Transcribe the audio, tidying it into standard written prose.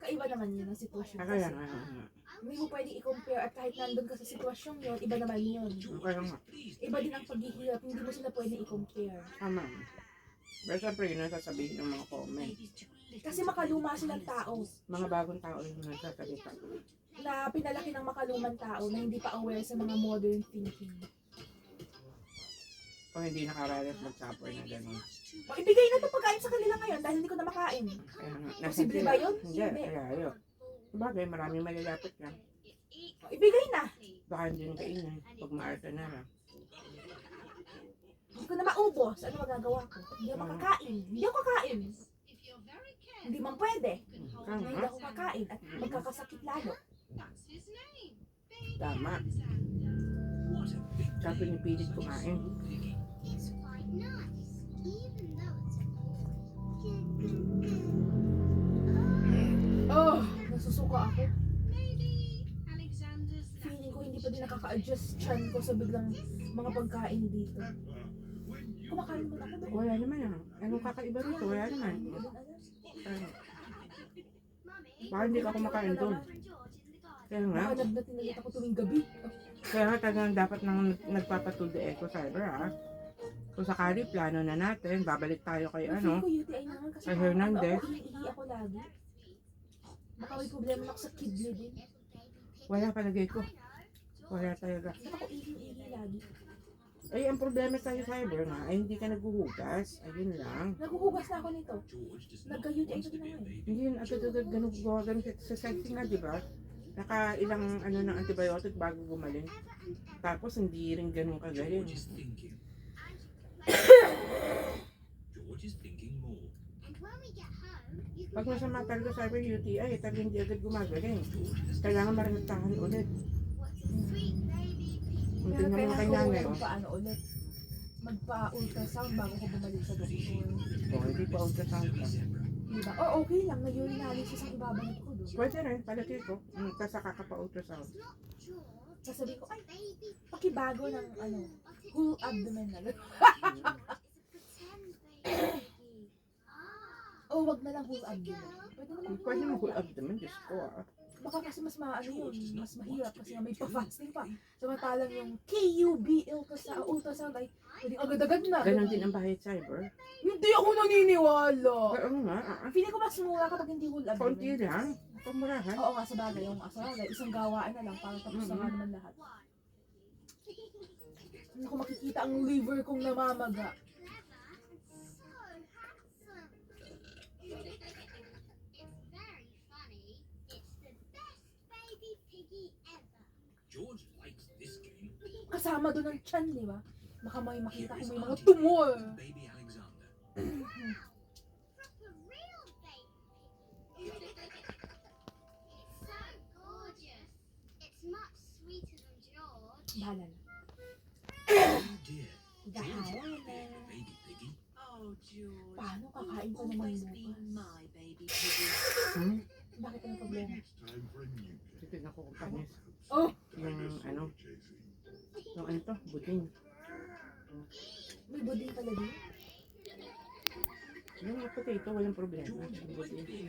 Kakaiba naman yun ang sitwasyon Kaya kasi. nga. Hindi mo pwedeng i-compare at kahit nandun ka sa sitwasyon yun, iba naman yun. Kaya nga. Iba din ang paghihirap, hindi mo sila pwedeng i-compare. Tama. Pero syempre yun ang sasabihin ng mga comment. Kasi makaluma silang tao Mga bagong tao yung nagsasalita. na pinalaki ng makalumang tao na hindi pa aware sa mga modern thinking. O hindi nakaranas mag-suffer na gano'n. O, ibigay na ito pagkain sa kanila ngayon dahil hindi ko na makain. Kaya nga. Posible ba yun? Hindi. Hindi. Kaya yun. Bagay, maraming malalapit lang. O, ibigay na. Baka hindi nyo kainin. Pag maarta na lang. Hindi ko na maubos. Ano magagawa ko? Hindi ako makakain. Hindi ako kakain. Hindi man pwede. Hindi ako kakain at magkakasakit lalo. Tama. Siya pinipilit kumain. Oh, nasusuka ako. Feeling ko hindi pa din nakaka-adjust chan ko sa biglang mga pagkain dito. Kumakain mo na ako doon. Wala naman ah. Anong kakaiba rito? Wala naman. Baka hindi ka kumakain doon. Kaya nga. Baka nagdating ulit ako tuwing gabi. Kaya nga talagang dapat nang nagpapatuloy eco cyber ah. Kung sakali, plano na natin. Babalik tayo kay Feeling ko UTI na nga kasi kay Hernandez. ako, ihi ako lagi. Baka may problema na ako sa kidney din. Wala palagay ko. Wala talaga. Ba't ako ihi lagi? Ay, ang problema sa'yo, cyber nga, ay hindi ka naghuhugas. Ayun lang. Naghuhugas na ako nito. Nagka-UTI ko din ako eh. Hindi yun agad-agad ganun sa sexy nga, di ba? Naka ilang ano ng antibiotic bago gumaling. Tapos hindi rin ganun kagaling. Pag masama talaga cyber UTI, talaga hindi agad gumagaling. Kailangan maramitahan ulit. Kung Pero tingnan mo kay kailangan nanay, ko oh. magpa-ano ulit. Magpa-ultrasound bago ko bumalik sa doktor. Oh, hindi pa ultrasound ka. Diba? Oh, okay lang. Na-urinalysis ang ibabanat ko doon. Pwede rin, palagay ko. Tapos saka ka pa ultrasound. Sasabihin ko, ay, pakibago ng ano, whole abdomen na. Oh, wag na lang whole abdomen. Pwede naman Pwede mo full abdomen, Diyos ko ah. Baka kasi mas maano yun, mas mahirap kasi may pa-fasting pa. Samantalang yung KUB ultrasound ay pwedeng agad-agad na. Ganon din ang bahayat cyber. Hindi ako naniniwala. Oo nga, Feeling ko mas mura kapag hindi whole abdomen. konti lang. Pamurahan. Oo nga, sa bagay. Yung asawagay, isang gawaan na lang para tapos na nga naman lahat. Hindi ko makikita ang liver kong namamaga. Kasama doon ang tiyan, di ba? Baka may makita kung may mga tumor. Bahala na. Bahala na. Paano kakain ko naman bukas? Bakit ang problema? Titignan ko kung panis. Oh! Yung ano to, buding. May buding pala din? Yung potato, walang problema. Yung buding.